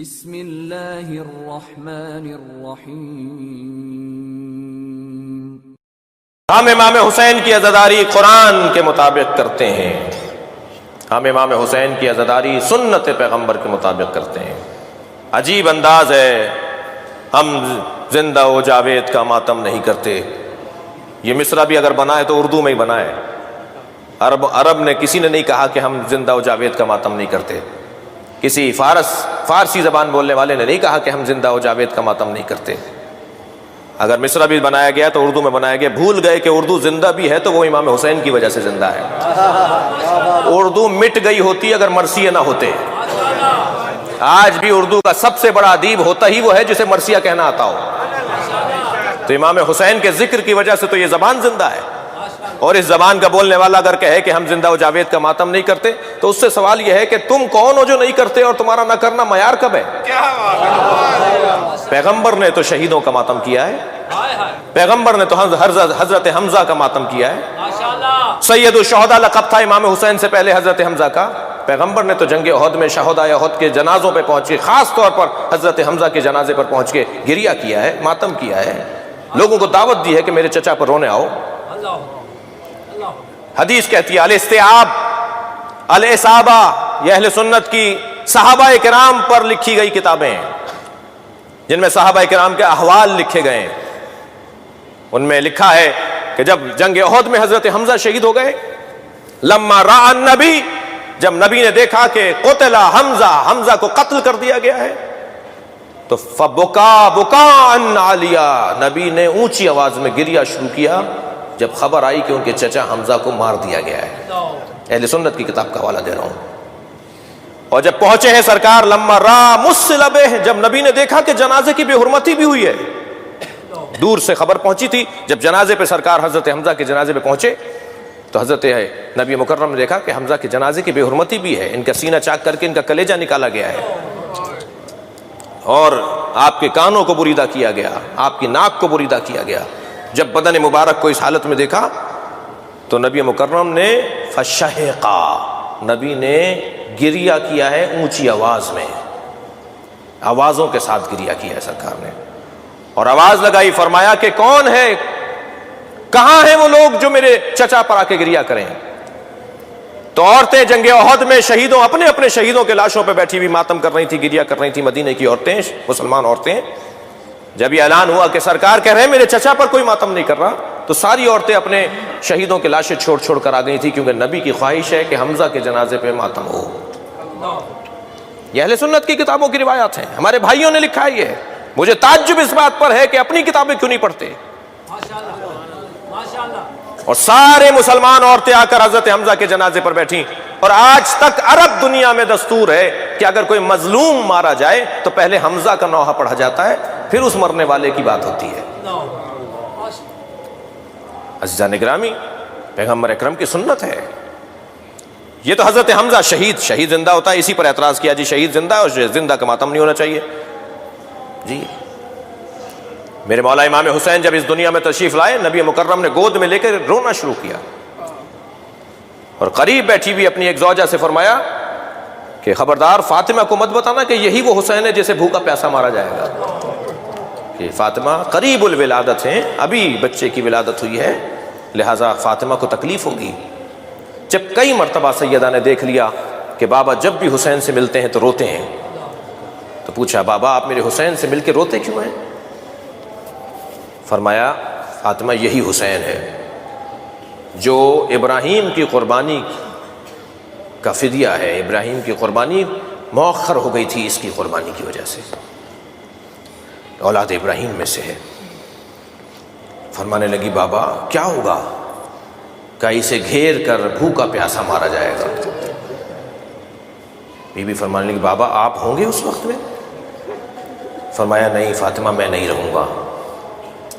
بسم اللہ الرحمن الرحیم۔ ہم امام حسین کی عزاداری قرآن کے مطابق کرتے ہیں، ہم امام حسین کی عزاداری سنت پیغمبر کے مطابق کرتے ہیں۔ عجیب انداز ہے، ہم زندہ و جاوید کا ماتم نہیں کرتے۔ یہ مصرع بھی اگر بنا ہے تو اردو میں ہی بنا ہے۔ عرب نے کسی نے نہیں کہا کہ ہم زندہ و جاوید کا ماتم نہیں کرتے۔ کسی فارسی زبان بولنے والے نے نہیں کہا کہ ہم زندہ و جاوید کا ماتم نہیں کرتے۔ اگر مصرع بھی بنایا گیا تو اردو میں بنایا گیا۔ بھول گئے کہ اردو زندہ بھی ہے تو وہ امام حسین کی وجہ سے زندہ ہے۔ اردو مٹ گئی ہوتی اگر مرثیہ نہ ہوتے۔ آج بھی اردو کا سب سے بڑا ادیب ہوتا ہی وہ ہے جسے مرثیہ کہنا آتا ہو۔ تو امام حسین کے ذکر کی وجہ سے تو یہ زبان زندہ ہے۔ اور اس زبان کا بولنے والا اگر کہے کہ ہم زندہ و جاوید کا ماتم نہیں کرتے تو اس سے سوال یہ ہے کہ تم کون ہو جو نہیں کرتے، اور تمہارا نہ کرنا معیار کب ہے؟ پیغمبر نے تو شہیدوں کا ماتم کیا ہے، پیغمبر نے تو حضرت حمزہ کا ماتم کیا ہے۔ سید الشہداء لقب تھا امام حسین سے پہلے حضرت حمزہ کا۔ پیغمبر نے تو جنگ احد میں شہداء احد کے جنازوں پہ پہنچ کے، خاص طور پر حضرت حمزہ کے جنازے پر پہنچ کے گریہ کیا ہے، ماتم کیا ہے، لوگوں کو دعوت دی ہے کہ میرے چچا پر رونے آؤ۔ حدیث کہتی ہے الاستیعاب الاصابہ، یہ اہل سنت کی صحابہ کرام پر لکھی گئی کتابیں ہیں جن میں صحابہ کرام کے احوال لکھے گئے ہیں۔ ان میں لکھا ہے کہ جب جنگ احد میں حضرت حمزہ شہید ہو گئے، لما راى النبی، جب نبی نے دیکھا کہ قتل حمزہ کو قتل کر دیا گیا ہے، تو فبکا بکاء عالیا، نبی نے اونچی آواز میں گریہ شروع کیا جب خبر آئی کہ ان کے چچا حمزہ کو مار دیا گیا ہے۔ اہل سنت کی کتاب کا حوالہ دے رہا ہوں۔ اور جب پہنچے ہیں سرکار لما را مسلبہ، جب نبی نے دیکھا کہ جنازے کی بے حرمتی بھی ہوئی ہے، دور سے خبر پہنچی تھی، جب جنازے پہ سرکار حضرت حمزہ کے جنازے پہ پہنچے تو حضرت نبی مکرم نے دیکھا کہ حمزہ کے جنازے کی بے حرمتی بھی ہے، ان کا سینہ چاک کر کے ان کا کلیجہ نکالا گیا ہے، اور آپ کے کانوں کو بریدہ کیا گیا، آپ کی ناک کو بریدہ کیا گیا۔ جب بدن مبارک کو اس حالت میں دیکھا تو نبی مکرم نے فشہقا، نبی نے گریہ کیا ہے اونچی آواز میں، آوازوں کے ساتھ گریہ کیا ہے سرکار نے، اور آواز لگائی، فرمایا کہ کون ہے، کہاں ہیں وہ لوگ جو میرے چچا پر آ کے گریہ کریں؟ تو عورتیں جنگ احد میں شہیدوں، اپنے اپنے شہیدوں کے لاشوں پہ بیٹھی ہوئی ماتم کر رہی تھی، گریہ کر رہی تھی، مدینے کی عورتیں، مسلمان عورتیں۔ جب یہ اعلان ہوا کہ سرکار کہہ رہے ہیں میرے چچا پر کوئی ماتم نہیں کر رہا، تو ساری عورتیں اپنے شہیدوں کے لاشیں چھوڑ چھوڑ کر آ گئی تھی، کیونکہ نبی کی خواہش ہے کہ حمزہ کے جنازے پہ ماتم ہو۔ یہ اہل سنت کی کتابوں کی روایات ہیں، ہمارے بھائیوں نے لکھا ہے یہ۔ مجھے تعجب اس بات پر ہے کہ اپنی کتابیں کیوں نہیں پڑھتے، اور سارے مسلمان عورتیں آ کر حضرت حمزہ کے جنازے پر بیٹھیں۔ اور آج تک عرب دنیا میں دستور ہے کہ اگر کوئی مظلوم مارا جائے تو پہلے حمزہ کا نوحہ پڑھا جاتا ہے، پھر اس مرنے والے کی بات ہوتی ہے۔ عزیزان گرامی، پیغمبر اکرم کی سنت ہے یہ۔ تو حضرت حمزہ شہید زندہ ہوتا ہے، اسی پر اعتراض کیا جی شہید زندہ ہے اور زندہ کا ماتم نہیں ہونا چاہیے جی۔ میرے مولا امام حسین جب اس دنیا میں تشریف لائے، نبی مکرم نے گود میں لے کر رونا شروع کیا، اور قریب بیٹھی ہوئی اپنی ایک زوجہ سے فرمایا کہ خبردار فاطمہ کو مت بتانا کہ یہی وہ حسین ہے جسے بھوکا پیاسا مارا جائے گا، کہ فاطمہ قریب الولادت ہیں، ابھی بچے کی ولادت ہوئی ہے، لہٰذا فاطمہ کو تکلیف ہوگی۔ جب کئی مرتبہ سیدہ نے دیکھ لیا کہ بابا جب بھی حسین سے ملتے ہیں تو روتے ہیں، تو پوچھا بابا آپ میرے حسین سے مل کے روتے کیوں ہیں؟ فرمایا فاطمہ یہی حسین ہے جو ابراہیم کی قربانی کا فدیہ ہے، ابراہیم کی قربانی مؤخر ہو گئی تھی اس کی قربانی کی وجہ سے، اولاد ابراہیم میں سے ہے۔ فرمانے لگی بابا کیا ہوگا؟ کہ اسے گھیر کر بھوکا پیاسا مارا جائے گا۔ بی بی فرمانے لگی بابا آپ ہوں گے اس وقت میں؟ فرمایا نہیں فاطمہ میں نہیں رہوں گا۔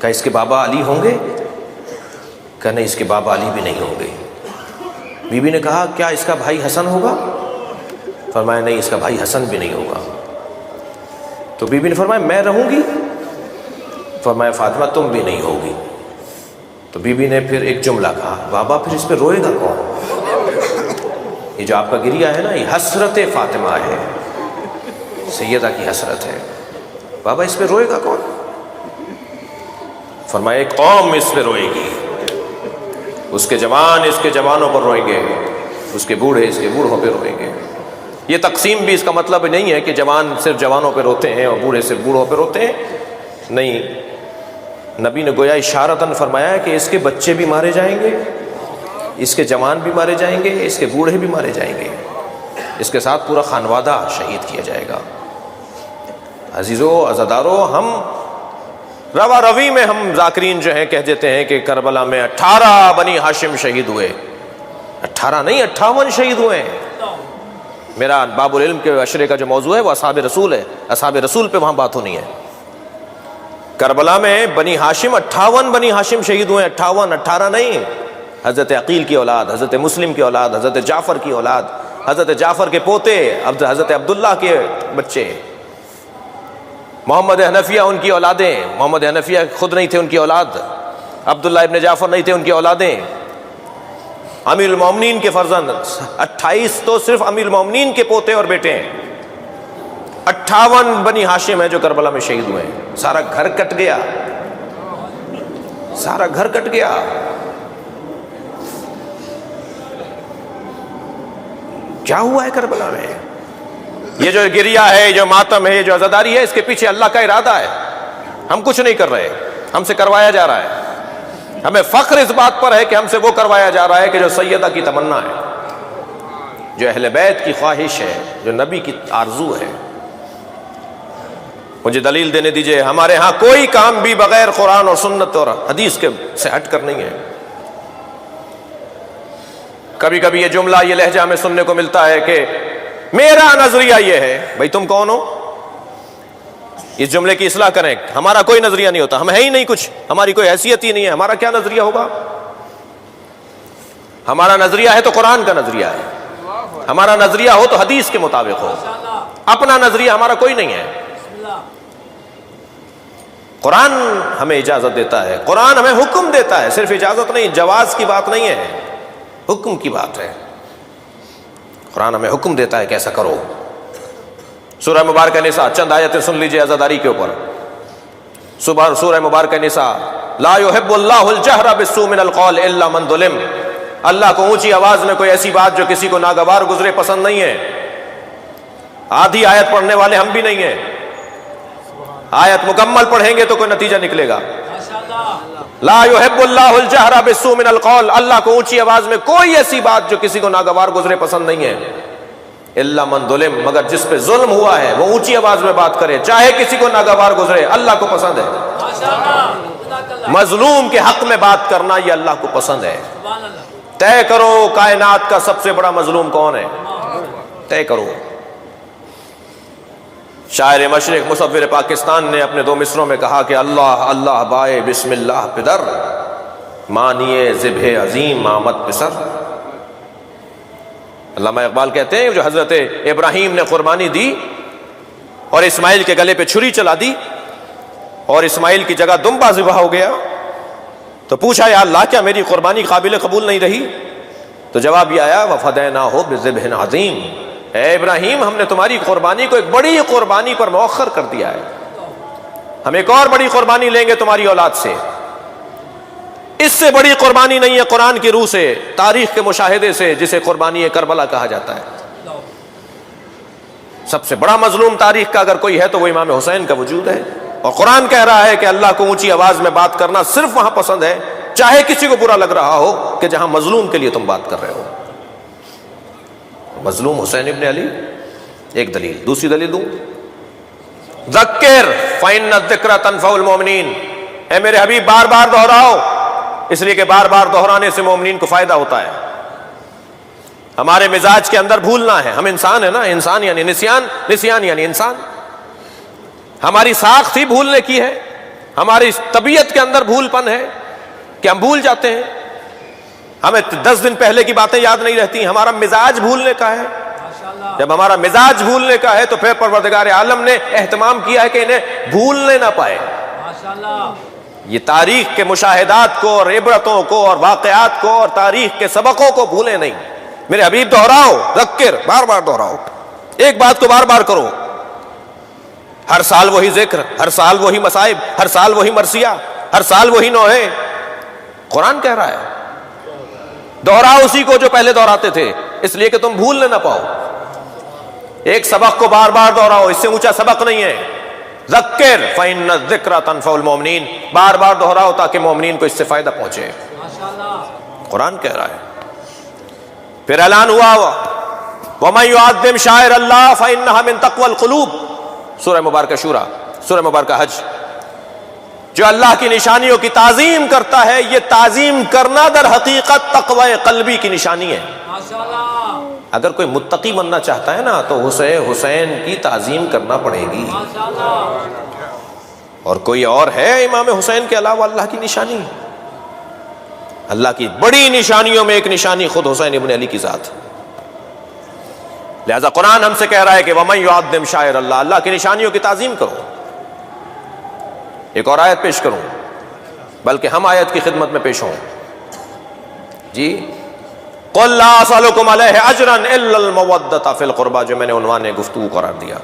کہ اس کے بابا علی ہوں گے؟ کہ نہیں اس کے بابا علی بھی نہیں ہوں گے۔ بی بی نے کہا کیا اس کا بھائی حسن ہوگا؟ فرمایا نہیں اس کا بھائی حسن بھی نہیں ہوگا۔ تو بی بی نے فرمایا میں رہوں گی؟ فرمایا فاطمہ تم بھی نہیں ہوگی۔ تو بی بی نے پھر ایک جملہ کہا بابا پھر اس پہ روئے گا کون؟ یہ جو آپ کا گریہ ہے نا، یہ حسرت فاطمہ ہے، سیدہ کی حسرت ہے. بابا اس پہ روئے گا کون؟ فرمایا ایک قوم اس پہ روئے گی، اس کے جوان اس کے جوانوں پر روئیں گے، اس کے بوڑھے اس کے بوڑھوں پہ روئیں گے. یہ تقسیم بھی اس کا مطلب نہیں ہے کہ جوان صرف جوانوں پہ روتے ہیں اور بوڑھے صرف بوڑھوں پہ روتے ہیں، نہیں. نبی نے گویا اشارتاً فرمایا کہ اس کے بچے بھی مارے جائیں گے، اس کے جوان بھی مارے جائیں گے، اس کے بوڑھے بھی مارے جائیں گے، اس کے ساتھ پورا خانوادہ شہید کیا جائے گا. عزیزو عزادارو، ہم روا روی میں ہم ذاکرین جو ہیں کہہ دیتے ہیں کہ کربلا میں 18 بنی ہاشم شہید ہوئے. 18 نہیں 58 شہید ہوئے ہیں. میرا باب العلم کے عشرے کا جو موضوع ہے وہ اصحاب رسول ہے، اصحاب رسول پہ وہاں بات ہونی ہے. کربلا میں بنی ہاشم 58 بنی ہاشم شہید ہوئے. 58 18 نہیں. حضرت عقیل کی اولاد، حضرت مسلم کی اولاد، حضرت جعفر کی اولاد، حضرت جعفر کے پوتے، حضرت عبداللہ کے بچے، محمد حنفیہ ان کی اولادیں. محمد حنفیہ خود نہیں تھے ان کی اولاد، عبداللہ ابن جعفر نہیں تھے ان کی اولادیں. امیر المومنین کے فرزند 28 تو صرف امیر المومنین کے پوتے اور بیٹے ہیں. 58 بنی ہاشم ہیں جو کربلا میں شہید ہوئے ہیں. سارا گھر کٹ گیا، سارا گھر کٹ گیا. کیا ہوا ہے کربلا میں؟ یہ جو گریہ ہے، جو ماتم ہے، جو عزاداری ہے، اس کے پیچھے اللہ کا ارادہ ہے. ہم کچھ نہیں کر رہے، ہم سے کروایا جا رہا ہے. ہمیں فخر اس بات پر ہے کہ ہم سے وہ کروایا جا رہا ہے کہ جو سیدہ کی تمنا ہے، جو اہل بیت کی خواہش ہے، جو نبی کی آرزو ہے. مجھے دلیل دینے دیجئے. ہمارے ہاں کوئی کام بھی بغیر قرآن اور سنت اور حدیث کے سے ہٹ کر نہیں ہے. کبھی کبھی یہ جملہ، یہ لہجہ ہمیں سننے کو ملتا ہے کہ میرا نظریہ یہ ہے. بھئی تم کون ہو؟ اس جملے کی اصلاح کریں. ہمارا کوئی نظریہ نہیں ہوتا، ہم ہے ہی نہیں کچھ، ہماری کوئی حیثیت ہی نہیں ہے. ہمارا کیا نظریہ ہوگا؟ ہمارا نظریہ ہے تو قرآن کا نظریہ ہے. ہمارا نظریہ ہو تو حدیث کے مطابق ہو. اپنا نظریہ ہمارا کوئی نہیں ہے. قرآن ہمیں اجازت دیتا ہے، قرآن ہمیں حکم دیتا ہے. صرف اجازت نہیں، جواز کی بات نہیں ہے، حکم کی بات ہے. قرآن ہمیں حکم دیتا ہے کہ ایسا کرو. سورہ مبارکہ نساء، چند آیتیں سن لیجئے عزاداری کے اوپر. سورہ مبارکہ نساء، لا يحب اللہ الجہر بالسوء من القول الا من ظلم. اللہ کو اونچی آواز میں کوئی ایسی بات جو کسی کو ناگوار گزرے پسند نہیں ہے. آدھی آیت پڑھنے والے ہم بھی نہیں ہیں. آیت مکمل پڑھیں گے تو کوئی نتیجہ نکلے گا. لا يحب اللہ الجہر بالسوء من القول، اللہ کو اونچی آواز میں کوئی ایسی بات جو کسی کو ناگوار گزرے پسند نہیں ہے. الا من ظلم، مگر جس پہ ظلم ہوا ہے وہ اونچی آواز میں بات کرے، چاہے کسی کو ناگوار گزرے. اللہ کو پسند ہے مظلوم کے حق میں بات کرنا، یہ اللہ کو پسند ہے. طے کرو کائنات کا سب سے بڑا مظلوم کون ہے، طے کرو. شاعر مشرق مصور پاکستان نے اپنے 2 مصروں میں کہا کہ اللہ اللہ بائے بسم اللہ پدر، مانیے ذبح عظیم آمد پسر. علامہ اقبال کہتے ہیں جو حضرت ابراہیم نے قربانی دی اور اسماعیل کے گلے پہ چھری چلا دی اور اسماعیل کی جگہ دمبا ذبح ہو گیا، تو پوچھا یا اللہ کیا میری قربانی قابل قبول نہیں رہی؟ تو جواب یہ آیا وَفَدَيْنَاهُ بِذِبْحٍ عَظِيمٍ، اے ابراہیم ہم نے تمہاری قربانی کو ایک بڑی قربانی پر مؤخر کر دیا ہے، ہم ایک اور بڑی قربانی لیں گے تمہاری اولاد سے. اس سے بڑی قربانی نہیں ہے قرآن کی روح سے، تاریخ کے مشاہدے سے، جسے قربانی کربلا کہا جاتا ہے. سب سے بڑا مظلوم تاریخ کا اگر کوئی ہے تو وہ امام حسین کا وجود ہے. اور قرآن کہہ رہا ہے کہ اللہ کو اونچی آواز میں بات کرنا صرف وہاں پسند ہے چاہے کسی کو برا لگ رہا ہو کہ جہاں مظلوم کے لیے تم بات کر رہے ہو. مظلوم حسین ابن علی. ایک دلیل. دوسری دلیل دوں، ذکر فإن الذکر تنفع المؤمنین، اے میرے حبیب بار بار دہراؤ، اس لیے کہ بار بار دہرانے سے مومنین کو فائدہ ہوتا ہے. ہمارے مزاج کے اندر بھولنا ہے، ہم انسان ہیں نا، انسان یعنی نسیان، نسیان یعنی انسان. ہماری ساخت ہی بھولنے کی ہے، ہماری طبیعت کے اندر بھول پن ہے کہ ہم بھول جاتے ہیں. ہمیں 10 دن پہلے کی باتیں یاد نہیں رہتی. ہمارا مزاج بھولنے کا ہے. جب ہمارا مزاج بھولنے کا ہے تو پھر پروردگار عالم نے اہتمام کیا ہے کہ انہیں بھولنے نہ پائے. یہ تاریخ کے مشاہدات کو اور عبرتوں کو اور واقعات کو اور تاریخ کے سبقوں کو بھولے نہیں. میرے حبیب دہراؤ، ذکر، بار بار دہراؤ، ایک بات کو بار بار کرو. ہر سال وہی ذکر، ہر سال وہی مصائب، ہر سال وہی مرثیہ، ہر سال وہی نوحے. قرآن کہہ رہا ہے دوہراؤ اسی کو جو پہلے دہراتے تھے، اس لیے کہ تم بھول نہ پاؤ. ایک سبق کو بار بار دہراؤ، اس سے اونچا سبق نہیں ہے. ذکر فإن الذکر تنفع المؤمنین، بار بار دہراؤ تاکہ مومنین کو اس سے فائدہ پہنچے. قرآن کہہ رہا ہے. پھر اعلان ہوا وَمَن يُعَظِّمْ شَعَائِرَ اللَّهِ فَإِنَّهَا مِن تَقْوَى الْقُلُوبِ، سورہ مبارکہ شورى، سورہ مبارکہ حج. جو اللہ کی نشانیوں کی تعظیم کرتا ہے، یہ تعظیم کرنا در حقیقت تقوی قلبی کی نشانی ہے. اگر کوئی متقی بننا چاہتا ہے نا تو حسین کی تعظیم کرنا پڑے گی. اور کوئی اور ہے امام حسین کے علاوہ اللہ کی نشانی؟ اللہ کی بڑی نشانیوں میں ایک نشانی خود حسین ابن علی کی ذات. لہذا قرآن ہم سے کہہ رہا ہے کہ وَمَن يُعَظِّمْ شَعَائِرَ اللَّهِ، اللہ کی نشانیوں کی تعظیم کرو. ایک اور آیت پیش کروں، بلکہ ہم آیت کی خدمت میں پیش ہوں. جی قُلْ لَا أَسْأَلُكُمْ عَلَيْهِ أَجْرًا إِلَّا الْمَوَدَّةَ فِي الْقُرْبَى، جو میں نے عنوان گفتگو قرار دیا.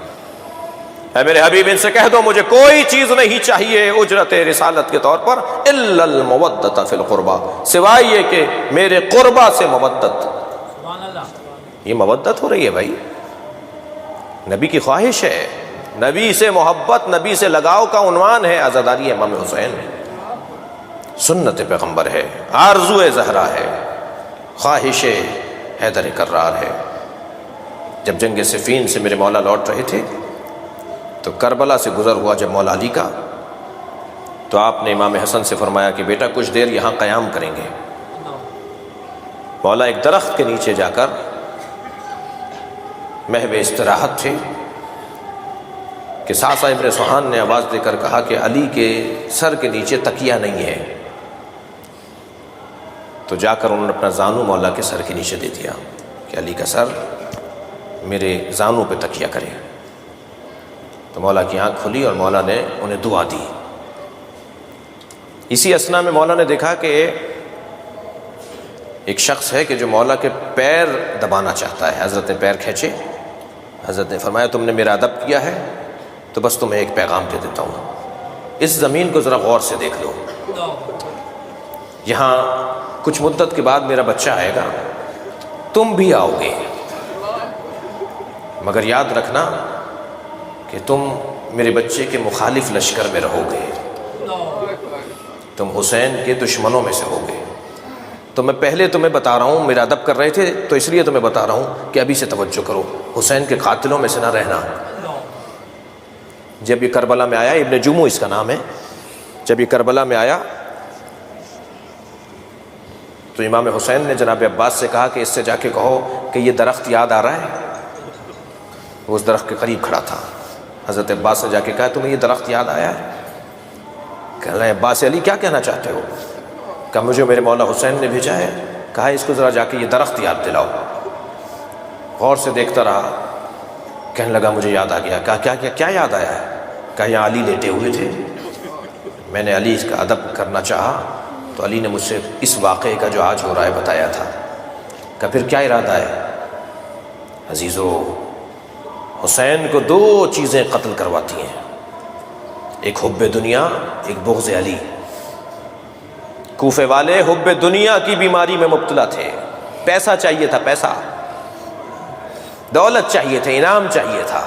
اے میرے حبیب ان سے کہہ دو مجھے کوئی چیز نہیں چاہیے اجرت رسالت کے طور پر الا المودۃ فی القربى، سوائے یہ کہ میرے قربا سے مودت. یہ مودت ہو رہی ہے بھائی، نبی کی خواہش ہے، نبی سے محبت، نبی سے لگاؤ کا عنوان ہے عزاداری امام حسین. سنت پیغمبر ہے، آرزو زہرا ہے، خواہش حیدر کرار ہے. جب جنگ صفین سے میرے مولا لوٹ رہے تھے تو کربلا سے گزر ہوا جب مولا علی کا، تو آپ نے امام حسن سے فرمایا کہ بیٹا کچھ دیر یہاں قیام کریں گے. مولا ایک درخت کے نیچے جا کر محو استراحت تھے کہ ساسا ابن سوہان نے آواز دے کر کہا کہ علی کے سر کے نیچے تکیہ نہیں ہے. تو جا کر انہوں نے اپنا زانو مولا کے سر کے نیچے دے دیا کہ علی کا سر میرے زانو پہ تکیہ کرے. تو مولا کی آنکھ کھلی اور مولا نے انہیں دعا دی. اسی اثنا میں مولا نے دیکھا کہ ایک شخص ہے کہ جو مولا کے پیر دبانا چاہتا ہے. حضرت نے پیر کھینچے، حضرت نے فرمایا تم نے میرا ادب کیا ہے تو بس تمہیں ایک پیغام دے دیتا ہوں، اس زمین کو ذرا غور سے دیکھ لو. یہاں کچھ مدت کے بعد میرا بچہ آئے گا، تم بھی آؤ گے، مگر یاد رکھنا کہ تم میرے بچے کے مخالف لشکر میں رہو گے، تم حسین کے دشمنوں میں سے ہوگے. تو میں پہلے تمہیں بتا رہا ہوں، میرا ادب کر رہے تھے تو اس لیے تمہیں بتا رہا ہوں کہ ابھی سے توجہ کرو، حسین کے قاتلوں میں سے نہ رہنا. جب یہ کربلا میں آیا، ابن جمو اس کا نام ہے، جب یہ کربلا میں آیا تو امام حسین نے جناب عباس سے کہا کہ اس سے جا کے کہو کہ یہ درخت یاد آ رہا ہے. وہ اس درخت کے قریب کھڑا تھا. حضرت عباس نے جا کے کہا تمہیں یہ درخت یاد آیا ہے؟ کہہ رہے ہیں عباس علی کیا کہنا چاہتے ہو؟ کہا مجھے میرے مولا حسین نے بھیجا ہے، کہا اس کو ذرا جا کے یہ درخت یاد دلاؤ. غور سے دیکھتا رہا، کہنے لگا مجھے یاد آ گیا. کہا کیا یاد آیا ہے؟ کہا یہاں علی لیٹے ہوئے تھے، میں نے علی اس کا ادب کرنا چاہا تو علی نے مجھ سے اس واقعے کا جو آج ہو رہا ہے بتایا تھا. کہا پھر کیا ارادہ ہے؟ عزیزو، حسین کو دو چیزیں قتل کرواتی ہیں، ایک حب دنیا، ایک بغض علی. کوفے والے حب دنیا کی بیماری میں مبتلا تھے، پیسہ چاہیے تھا، پیسہ، دولت چاہیے تھے، انعام چاہیے تھا.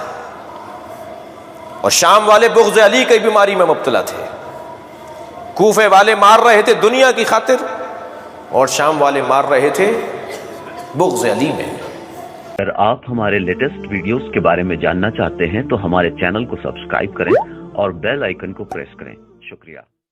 اور شام والے بغض علی کی بیماری میں مبتلا تھے. کوفے والے مار رہے تھے دنیا کی خاطر اور شام والے مار رہے تھے بغض علی میں. اگر آپ ہمارے لیٹسٹ ویڈیوز کے بارے میں جاننا چاہتے ہیں تو ہمارے چینل کو سبسکرائب کریں اور بیل آئیکن کو پریس کریں. شکریہ.